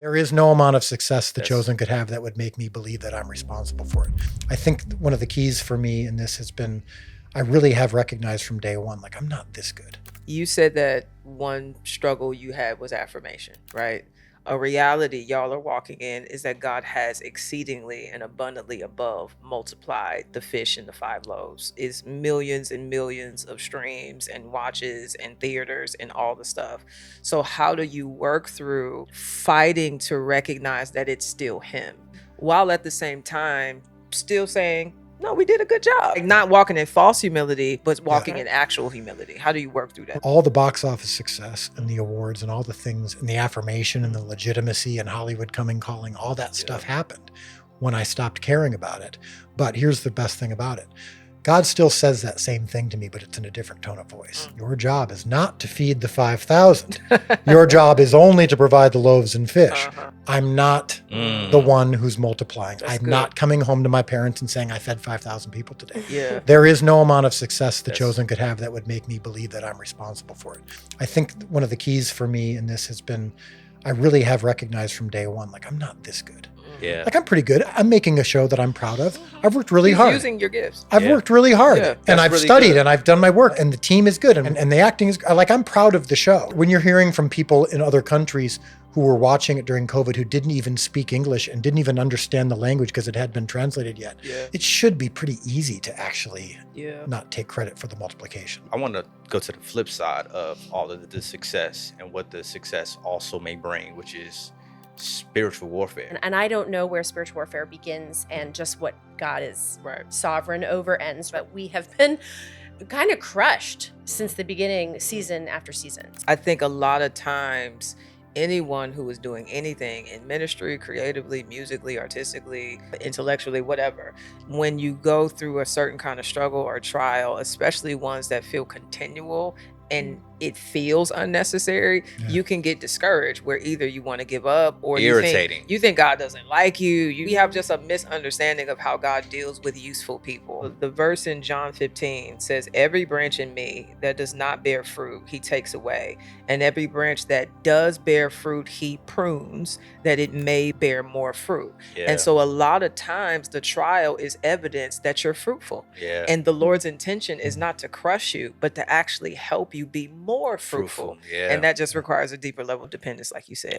There is no amount of success The Yes. Chosen could have that would make me believe that I'm responsible for it. I think one of the keys for me in this has been I really have recognized from day one, like, I'm not this good. You said that one struggle you had was affirmation, right? A reality y'all are walking in is that God has exceedingly and abundantly above multiplied the fish and the 5 loaves. Is millions and millions of streams and watches and theaters and all the stuff. So how do you work through fighting to recognize that it's still him, while at the same time still saying, no, we did a good job? Like, not walking in false humility, but walking in actual humility. How do you work through that? All the box office success and the awards and all the things and the affirmation and the legitimacy and Hollywood coming calling, all that stuff happened when I stopped caring about it. But here's the best thing about it. God still says that same thing to me, but it's in a different tone of voice. Your job is not to feed the 5,000. Your job is only to provide the loaves and fish. I'm not the one who's multiplying. That's I'm good. not coming home to my parents and saying I fed 5,000 people today. Yeah. There is no amount of success The Yes. Chosen could have that would make me believe that I'm responsible for it. I think one of the keys for me in this has been I really have recognized from day one, like, I'm not this good. Yeah. Like, I'm pretty good. I'm making a show that I'm proud of. I've worked really He's hard. using your gifts. I've Yeah. worked really hard Yeah, and that's I've really studied good. and I've done my work and the team is good and the acting is like, I'm proud of the show. When you're hearing from people in other countries who were watching it during COVID who didn't even speak English and didn't even understand the language because it hadn't been translated yet, Yeah. it should be pretty easy to actually Yeah. not take credit for the multiplication. I want to go to the flip side of all of the success and what the success also may bring, which is spiritual warfare. And I don't know where spiritual warfare begins and just what God is Right. sovereign over ends, but we have been kind of crushed since the beginning, season after season. I think a lot of times anyone who is doing anything in ministry, creatively, musically, artistically, intellectually, whatever, when you go through a certain kind of struggle or trial, especially ones that feel continual and it feels unnecessary, Yeah. you can get discouraged where either you want to give up or Irritating. you think God doesn't like you. You have just a misunderstanding of how God deals with useful people. The verse in John 15 says, every branch in me that does not bear fruit, he takes away. And every branch that does bear fruit, he prunes that it may bear more fruit. Yeah. And so a lot of times the trial is evidence that you're fruitful. yeah. And the Lord's intention is not to crush you, but to actually help you be more fruitful. Yeah. And that just requires a deeper level of dependence, like you said.